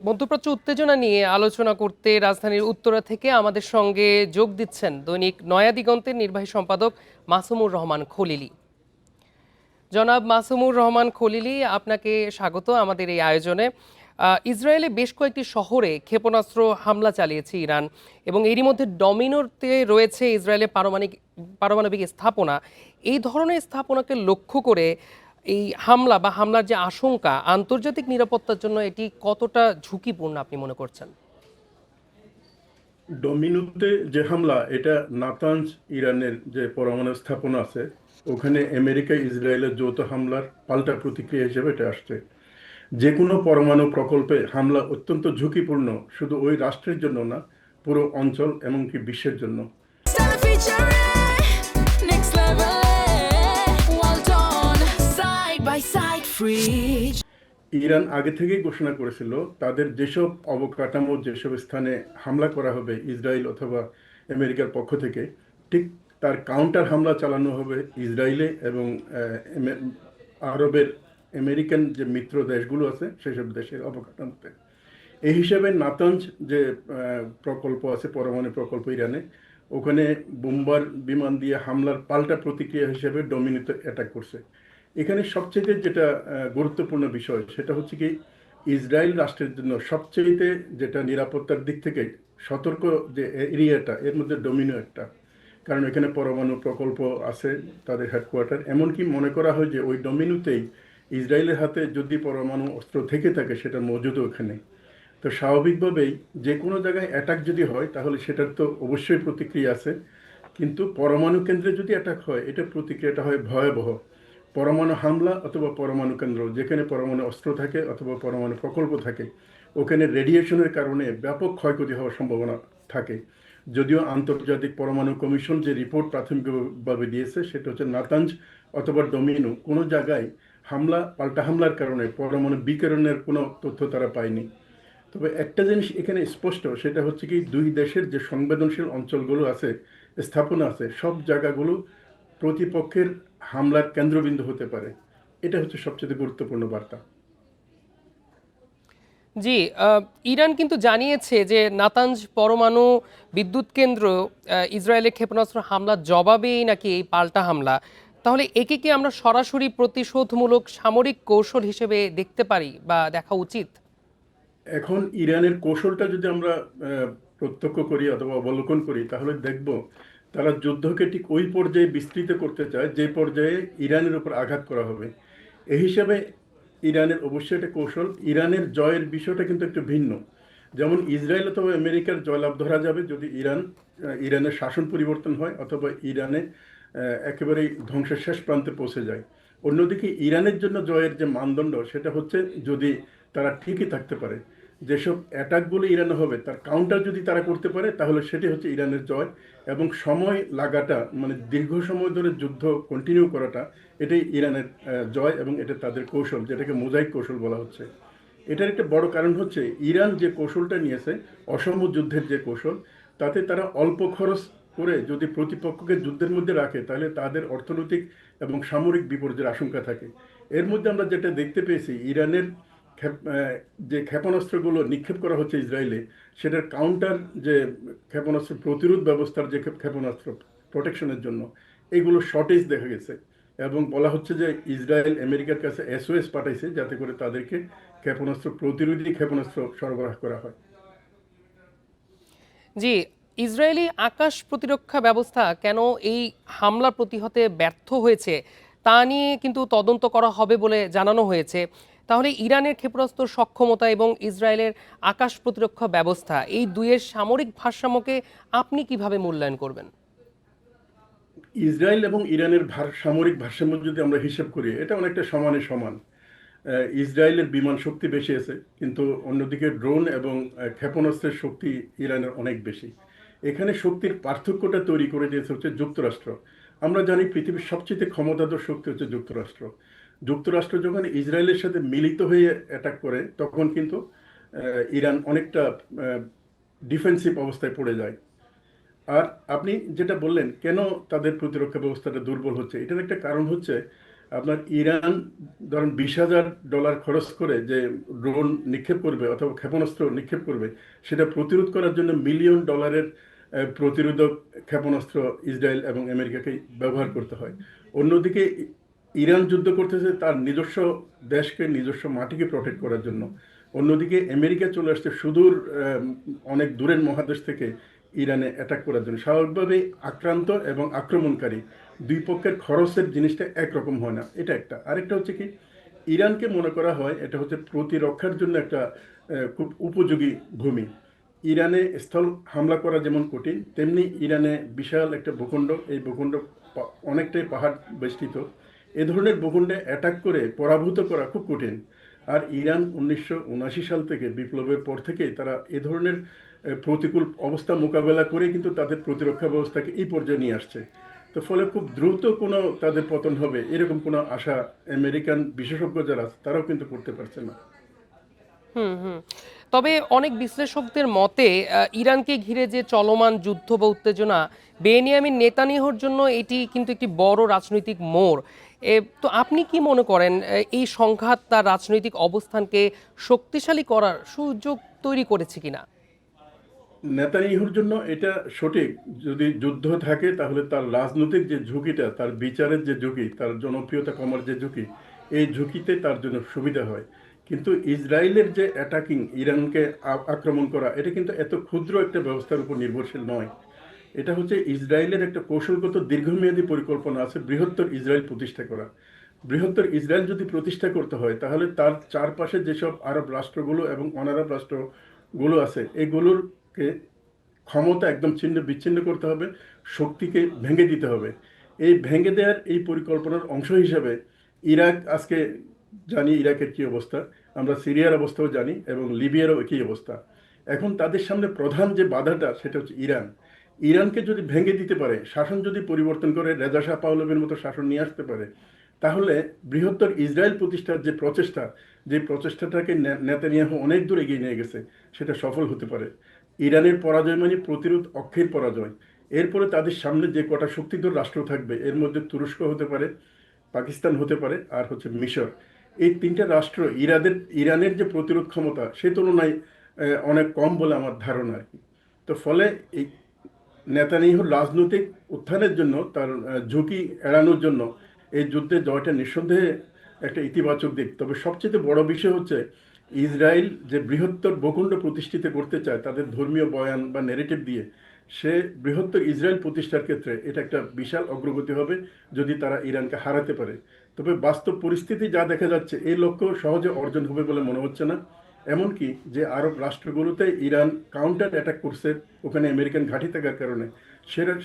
মধ্যপ্রাচ্য উত্তেজনা নিয়ে আলোচনা করতে রাজধানীর উত্তরা থেকে আমাদের সঙ্গে যোগ দিচ্ছেন দৈনিক নয়া দিগন্তের নির্বাহী সম্পাদক মাসুমুর রহমান খলিলি। জনাব মাসুমুর রহমান খলিলি, আপনাকে স্বাগত আমাদের এই আয়োজনে। ইসরায়েলে বেশ কয়েকটি শহরে ক্ষেপণাস্ত্র হামলা চালিয়েছে ইরান, এবং এরই মধ্যে ডমিনোতে রয়েছে ইসরায়েলের পারমাণবিক স্থাপনা। এই ধরনের স্থাপনাকে লক্ষ্য করে এই হামলা বা হামলার যে আশঙ্কা, আন্তর্জাতিক নিরাপত্তার জন্য এটি কতটা ঝুঁকিপূর্ণ আপনি মনে করছেন? ডমিনুতে যে হামলা, এটা নাতানজ ইরানের যে পরমাণু স্থাপনা আছে ওখানে আমেরিকা ইসরায়েলের যৌথ হামলার পাল্টা প্রতিক্রিয়া হিসেবে এটা আসছে। যে কোনো পরমাণু প্রকল্পে হামলা অত্যন্ত ঝুঁকিপূর্ণ, শুধু ওই রাষ্ট্রের জন্য না, পুরো অঞ্চল এমনকি বিশ্বের জন্য। ইরান আগে থেকেই ঘোষণা করেছিল তাদের যেসব অবকাঠামো, যেসব স্থানে হামলা করা হবে ইসরায়েল অথবা আমেরিকার পক্ষ থেকে, ঠিক তার কাউন্টার হামলা চালানো হবে ইসরায়েলে এবং আরবের আমেরিকান যে মিত্র দেশগুলো আছে সেসব দেশের অবকাঠামোতে। এই হিসাবে নাতানজ যে প্রকল্প আছে, পরমাণু প্রকল্প ইরানে, ওখানে বোম্বার বিমান দিয়ে হামলার পাল্টা প্রতিক্রিয়া হিসেবে ডমিনিতে অ্যাটাক করছে। এখানে সবচেয়ে যেটা গুরুত্বপূর্ণ বিষয় সেটা হচ্ছে কি, ইসরায়েল রাষ্ট্রের জন্য সবচেয়ে যেটা নিরাপত্তার দিক থেকে সতর্ক যে এরিয়াটা, এর মধ্যে ডমিনো একটা। কারণ এখানে পরমাণু প্রকল্প আছে, তাদের হেডকোয়ার্টার। এমনকি মনে করা হয় যে ওই ডমিনোতেই ইসরায়েলের হাতে যদি পরমাণু অস্ত্র থেকে থাকে সেটা মজুদও ওখানে। তো স্বাভাবিকভাবেই যে কোনো জায়গায় অ্যাটাক যদি হয় তাহলে সেটার তো অবশ্যই প্রতিক্রিয়া আছে, কিন্তু পরমাণু কেন্দ্রে যদি অ্যাটাক হয় এটার প্রতিক্রিয়াটা হয় ভয়াবহ। পরমাণু হামলা অথবা পরমাণু কেন্দ্র, যেখানে পরমাণু অস্ত্র থাকে অথবা পরমাণু প্রকল্প থাকে, ওখানে রেডিয়েশনের কারণে ব্যাপক ক্ষয়ক্ষতি হওয়ার সম্ভাবনা থাকে। যদিও আন্তর্জাতিক পরমাণু কমিশন যে রিপোর্ট প্রাথমিকভাবে দিয়েছে সেটা হচ্ছে নাতানজ অথবা ডমিনো কোনো জায়গায় পাল্টা হামলার কারণে পরমাণু বিকিরণের কোনো তথ্য তারা পায়নি। তবে একটা জিনিস এখানে স্পষ্ট, সেটা হচ্ছে কি, দুই দেশের যে সংবেদনশীল অঞ্চলগুলো আছে, স্থাপনা আছে, সব জায়গাগুলো প্রতিপক্ষের হামলার কেন্দ্রবিন্দু হতে পারে। এটা হচ্ছে সবচেয়ে গুরুত্বপূর্ণ বার্তা। জি, ইরান কিন্তু জানিয়েছে যে নাতানজ পরমাণু বিদ্যুৎ কেন্দ্র ইসরায়েলের ক্ষেপণাস্ত্র হামলার জবাবেই নাকি এই পাল্টা হামলা। তাহলে একে কি আমরা সরাসরি প্রতিশোধমূলক সামরিক কৌশল হিসেবে দেখতে পারি বা দেখা উচিত? এখন ইরানের কৌশলটা যদি আমরা প্রত্যক্ষ করি অথবা অবলোকন করি তাহলে দেখব তারা যুদ্ধকে ঠিক ওই পর্যায়ে বিস্তৃত করতে চায় যে পর্যায়ে ইরানের উপর আঘাত করা হবে। এই হিসাবে ইরানের অবশ্যই একটা কৌশল। ইরানের জয়ের বিষয়টা কিন্তু একটু ভিন্ন। যেমন ইসরায়েল অথবা আমেরিকার জয়লাভ ধরা যাবে যদি ইরানের শাসন পরিবর্তন হয় অথবা ইরানে একেবারেই ধ্বংসের শেষ প্রান্তে পৌঁছে যায়। অন্যদিকে ইরানের জন্য জয়ের যে মানদণ্ড সেটা হচ্ছে যদি তারা ঠিকই থাকতে পারে, যেসব অ্যাটাকগুলো ইরানে হবে তার কাউন্টার যদি তারা করতে পারে তাহলে সেটি হচ্ছে ইরানের জয়। এবং সময় লাগাটা, মানে দীর্ঘ সময় ধরে যুদ্ধ কন্টিনিউ করাটা, এটাই ইরানের জয় এবং এটা তাদের কৌশল, যেটাকে মোজাইক কৌশল বলা হচ্ছে। এটার একটা বড় কারণ হচ্ছে ইরান যে কৌশলটা নিয়েছে, অসম যুদ্ধের যে কৌশল, তাতে তারা অল্প খরচ করে যদি প্রতিপক্ষকে যুদ্ধের মধ্যে রাখে তাহলে তাদের অর্থনৈতিক এবং সামরিক বিপর্যয়ের আশঙ্কা থাকে। এর মধ্যে আমরা যেটা দেখতে পেয়েছি, ইরানের যে ক্ষেপণাস্ত্রগুলো নিক্ষেপ করা হচ্ছে ইসরায়েলে, সেটার কাউন্টার যে ক্ষেপণাস্ত্র প্রতিরোধ ব্যবস্থার যে ক্ষেপণাস্ত্র প্রোটেকশনের জন্য, এগুলো শর্টেজ দেখা গেছে। এবং বলা হচ্ছে যে ইসরায়েল আমেরিকার কাছে এসওএস পাঠাইছে যাতে করে তাদেরকে ক্ষেপণাস্ত্র প্রতিরোধী ক্ষেপণাস্ত্র সরবরাহ করা হয়। জি, ইসরায়েলি আকাশ প্রতিরক্ষা ব্যবস্থা কেন এই হামলা প্রতিহতে ব্যর্থ হয়েছে তা নিয়ে কিন্তু তদন্ত করা হবে বলে জানানো হয়েছে। তাহলে ইরানের ক্ষেপণাস্ত্র সক্ষমতা এবং ইসরায়েলের আকাশ প্রতিরক্ষা ব্যবস্থা, এই দুইয়ের সামরিক ভারসাম্যকে আপনি কিভাবে মূল্যায়ন করবেন? ইসরায়েল এবং ইরানের সামরিক ভারসাম্য যদি আমরা হিসেব করি, এটা অনেকটা সমানে সমান। ইসরায়েলের বিমান শক্তি বেশি আছে, কিন্তু অন্যদিকে ড্রোন এবং ক্ষেপণাস্ত্রের শক্তি ইরানের অনেক বেশি। এখানে শক্তির পার্থক্যটা তৈরি করে দিয়েছে হচ্ছে যুক্তরাষ্ট্র। আমরা জানি পৃথিবীর সবচেয়ে ক্ষমতাধর শক্তি হচ্ছে যুক্তরাষ্ট্র। যুক্তরাষ্ট্র যখন ইসরায়েলের সাথে মিলিত হয়ে অ্যাটাক করে তখন কিন্তু ইরান অনেকটা ডিফেন্সিভ অবস্থায় পড়ে যায়। আর আপনি যেটা বললেন কেন তাদের প্রতিরক্ষা ব্যবস্থাটা দুর্বল হচ্ছে, এটার একটা কারণ হচ্ছে আপনার ইরান ধরেন $20,000 খরচ করে যে ড্রোন নিক্ষেপ করবে অথবা ক্ষেপণাস্ত্র নিক্ষেপ করবে, সেটা প্রতিরোধ করার জন্য মিলিয়ন ডলারের প্রতিরোধক ক্ষেপণাস্ত্র ইসরায়েল এবং আমেরিকাকে ব্যবহার করতে হয়। অন্যদিকে ইরান যুদ্ধ করতেছে তার নিজস্ব দেশকে, নিজস্ব মাটিকে প্রোটেক্ট করার জন্য। অন্যদিকে আমেরিকা চলে আসছে সুদূর অনেক দূরের মহাদেশ থেকে ইরানে অ্যাটাক করার জন্য। স্বাভাবিকভাবেই আক্রান্ত এবং আক্রমণকারী দুই পক্ষের খরচের জিনিসটা একরকম হয় না, এটা একটা। আরেকটা হচ্ছে কি, ইরানকে মনে করা হয় এটা হচ্ছে প্রতিরক্ষার জন্য একটা খুব উপযোগী ভূমি। ইরানে স্থল হামলা করা যেমন কঠিন, তেমনি ইরানে বিশাল একটা ভূখণ্ড, এই ভূখণ্ড অনেকটাই পাহাড় বেষ্টিত। এ ধরনের ভূখণ্ডে অ্যাটাক করে পরাভূত করা খুব কঠিন। আর ইরান 1979 সাল থেকে, বিপ্লবের পর থেকে তারা এ ধরনের প্রতিকূল অবস্থা মোকাবেলা করে কিন্তু তাদের প্রতিরক্ষা ব্যবস্থাকে এই পর্যায়ে নিয়ে আসছে। তো ফলে খুব দ্রুত কোনো তাদের পতন হবে এরকম কোনো আশা আমেরিকান বিশেষজ্ঞ যারা আছে তারাও কিন্তু করতে পারছে না। হুম হুম। তবে অনেক বিশ্লেষকদের মতে ইরানকে ঘিরে যে চলমান যুদ্ধ বা উত্তেজনা, বেনিয়ামিন নেতানিয়াহুর জন্য এটি কিন্তু একটি বড় রাজনৈতিক মোড়। তো আপনি কি মনে করেন এই সংঘাত তার রাজনৈতিক অবস্থানকে শক্তিশালী করার সুযোগ তৈরি করেছে কিনা? নেতানিয়াহুর জন্য এটা সঠিক। যদি যুদ্ধ থাকে তাহলে তার রাজনৈতিক যে ঝুঁকিটা, তার বিচারের যে ঝুঁকি, তার জনপ্রিয়তা কমার যে ঝুঁকি, এই ঝুঁকিতে তার জন্য সুবিধা হয়। কিন্তু ইসরায়েলের যে অ্যাটাকিং, ইরানকে আক্রমণ করা, এটা কিন্তু এত ক্ষুদ্র একটা ব্যবস্থার উপর নির্ভরশীল নয়। এটা হচ্ছে ইসরায়েলের একটা কৌশলগত দীর্ঘমেয়াদী পরিকল্পনা আছে বৃহত্তর ইসরায়েল প্রতিষ্ঠা করা। বৃহত্তর ইসরায়েল যদি প্রতিষ্ঠা করতে হয় তাহলে তার চারপাশে যেসব আরব রাষ্ট্রগুলো এবং অনারব রাষ্ট্রগুলো আছে, এগুলোরকে ক্ষমতা একদম ছিন্ন বিচ্ছিন্ন করতে হবে, শক্তিকে ভেঙে দিতে হবে। এই ভেঙে দেওয়ার এই পরিকল্পনার অংশ হিসাবে ইরাক, আজকে জানি ইরাকের কি অবস্থা, আমরা সিরিয়ার অবস্থাও জানি এবং লিবিয়ারও একই অবস্থা। এখন তাদের সামনে প্রধান যে বাধাটা সেটা হচ্ছে ইরান। ইরানকে যদি ভেঙে দিতে পারে, শাসন যদি পরিবর্তন করে রেজা শাহ পাহলভীর মতো শাসন নিয়ে আসতে পারে, তাহলে বৃহত্তর ইসরায়েল প্রতিষ্ঠার যে প্রচেষ্টা, যে প্রচেষ্টাটাকে নেতানিয়াহু অনেক দূর এগিয়ে নিয়ে গেছে, সেটা সফল হতে পারে। ইরানের পরাজয় মানে প্রতিরোধ অক্ষের পরাজয়। এরপরে তাদের সামনে যে কটা শক্তিধর রাষ্ট্র থাকবে, এর মধ্যে তুরস্ক হতে পারে, পাকিস্তান হতে পারে, আর হচ্ছে মিশর। এই তিনটা রাষ্ট্র ইরানের যে প্রতিরোধ ক্ষমতা সে তুলনায় অনেক কম বলে আমার ধারণা আর কি। তো ফলে এই নেতানিয়াহুর রাজনৈতিক উত্থানের জন্য, তার ঝুঁকি এড়ানোর জন্য এই যুদ্ধে জয়টা নিঃসন্দেহে একটা ইতিবাচক দিক। তবে সবচেয়ে বড় বিষয় হচ্ছে ইসরায়েল যে বৃহত্তর ভূখণ্ড প্রতিষ্ঠিত করতে চায় তাদের ধর্মীয় বয়ান বা নেরেটিভ দিয়ে, সে বৃহত্তর ইসরায়েল প্রতিষ্ঠার ক্ষেত্রে এটা একটা বিশাল অগ্রগতি হবে যদি তারা ইরানকে হারাতে পারে। তবে বাস্তব পরিস্থিতি যা দেখা যাচ্ছে, এই লক্ষ্য সহজে অর্জন হবে বলে মনে হচ্ছে না। এমনকি যে আরব রাষ্ট্রগুলোতে ইরান কাউন্টার অ্যাটাক করছে ওখানে আমেরিকান ঘাঁটি থাকার কারণে,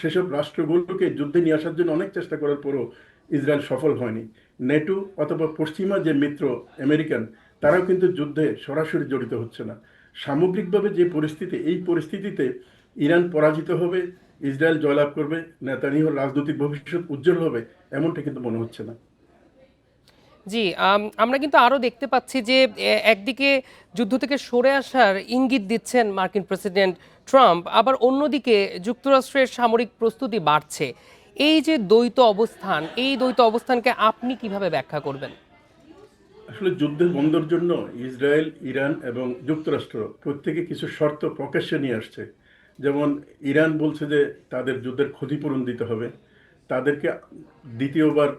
সেসব রাষ্ট্রগুলোকে যুদ্ধে নিয়ে আসার জন্য অনেক চেষ্টা করার পরও ইসরায়েল সফল হয়নি। নেটো অথবা পশ্চিমা যে মিত্র আমেরিকান, তারাও কিন্তু যুদ্ধে সরাসরি জড়িত হচ্ছে না। সামগ্রিকভাবে যে পরিস্থিতি, এই পরিস্থিতিতে ইরান পরাজিত হবে, ইসরায়েল জয়লাভ করবে, নেতানিয়াহুর রাজনৈতিক ভবিষ্যৎ উজ্জ্বল হবে, এমনটা কিন্তু মনে হচ্ছে না। জি, আমরা কিন্তু আরো দেখতে পাচ্ছি যে একদিকে যুদ্ধ থেকে সরে আসার ইঙ্গিত দিচ্ছেন মার্কিন প্রেসিডেন্ট ট্রাম্প, আবার অন্যদিকে যুক্তরাষ্ট্রের সামরিক প্রস্তুতি বাড়ছে। এই যে দ্বৈত অবস্থান, এই দ্বৈত অবস্থানকে আপনি কিভাবে ব্যাখ্যা করবেন? আসলে যুদ্ধের বন্ধের জন্য ইসরায়েল, ইরান এবং যুক্তরাষ্ট্র প্রত্যেকে কিছু শর্ত প্রকাশ্যে নিয়ে আসছে। যেমন ইরান বলছে যে তাদের যুদ্ধের ক্ষতিপূরণ দিতে হবে, তাদেরকে দ্বিতীয়বার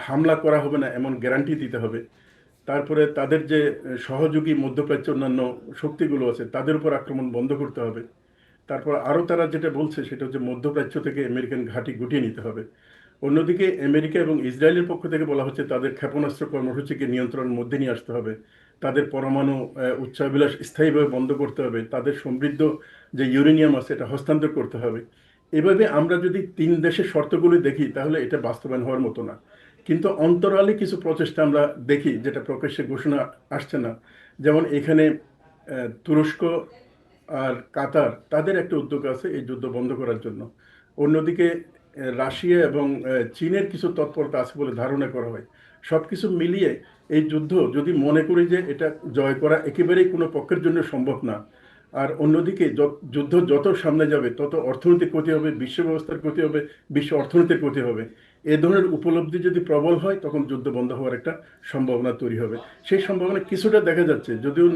হামলা করা হবে না এমন গ্যারান্টি দিতে হবে। তারপরে তাদের যে সহযোগী মধ্যপ্রাচ্য অন্যান্য শক্তিগুলো আছে তাদের উপর আক্রমণ বন্ধ করতে হবে। তারপর আরও তারা যেটা বলছে সেটা হচ্ছে মধ্যপ্রাচ্য থেকে আমেরিকান ঘাঁটি গুটিয়ে নিতে হবে। অন্যদিকে আমেরিকা এবং ইসরায়েলের পক্ষ থেকে বলা হচ্ছে তাদের ক্ষেপণাস্ত্র কর্মসূচিকে নিয়ন্ত্রণের মধ্যে নিয়ে আসতে হবে, তাদের পরমাণু উচ্চাভিলাষ স্থায়ীভাবে বন্ধ করতে হবে, তাদের সমৃদ্ধ যে ইউরেনিয়াম আছে এটা হস্তান্তর করতে হবে। এভাবে আমরা যদি তিন দেশের শর্তগুলি দেখি তাহলে এটা বাস্তবায়ন হওয়ার মতো না। কিন্তু অন্তরালে কিছু প্রচেষ্টা আমরা দেখি যেটা প্রকাশ্যে ঘোষণা আসছে না। যেমন এখানে তুরস্ক আর কাতার, তাদের একটা উদ্যোগ আছে এই যুদ্ধ বন্ধ করার জন্য। অন্যদিকে রাশিয়া এবং চীনের কিছু তৎপরতা আছে বলে ধারণা করা হয়। সব কিছু মিলিয়ে এই যুদ্ধ যদি মনে করি যে এটা জয় করা একেবারেই কোনো পক্ষের জন্য সম্ভব না। আর অন্যদিকে যুদ্ধ যত সামনে যাবে তত অর্থনৈতিক ক্ষতি হবে, বিশ্ব ব্যবস্থার ক্ষতি হবে, বিশ্ব অর্থনীতির ক্ষতি হবে। এ ধরনের উপলব্ধি যদি প্রবল হয় তখন যুদ্ধ বন্ধ হওয়ার একটা সম্ভাবনা তৈরি হবে। সেই সম্ভাবনা কিছুটা দেখা যাচ্ছে, যদিও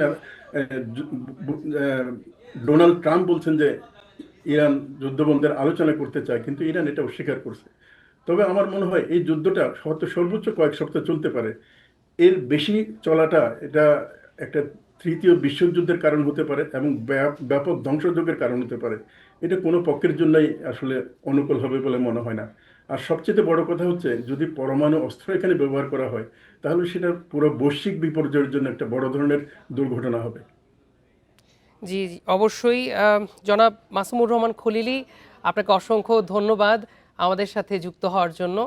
ডোনাল্ড ট্রাম্প বলছেন যে ইরান যুদ্ধ বন্ধের আলোচনা করতে চায়, কিন্তু ইরান এটা অস্বীকার করছে। তবে আমার মনে হয় এই যুদ্ধটা হয়তো সর্বোচ্চ কয়েক সপ্তাহ চলতে পারে। এর বেশি চলাটা এটা একটা তৃতীয় বিশ্বযুদ্ধের কারণ হতে পারে এবং ব্যাপক ধ্বংসযজ্ঞের কারণ হতে পারে। এটা কোনো পক্ষের জন্যই আসলে অনুকূল হবে বলে মনে হয় না। আর সবচেয়ে বড় কথা হচ্ছে, যদি পরমাণু অস্ত্র এখানে ব্যবহার করা হয় তাহলে সেটা পুরো বৈশ্বিক বিপর্যয়ের জন্য একটা বড় ধরনের দুর্ঘটনা হবে। জি, জি, অবশ্যই। জনাব মাসুমুর রহমান খলিলি, আপনাকে অসংখ্য ধন্যবাদ আমাদের সাথে যুক্ত হওয়ার জন্য।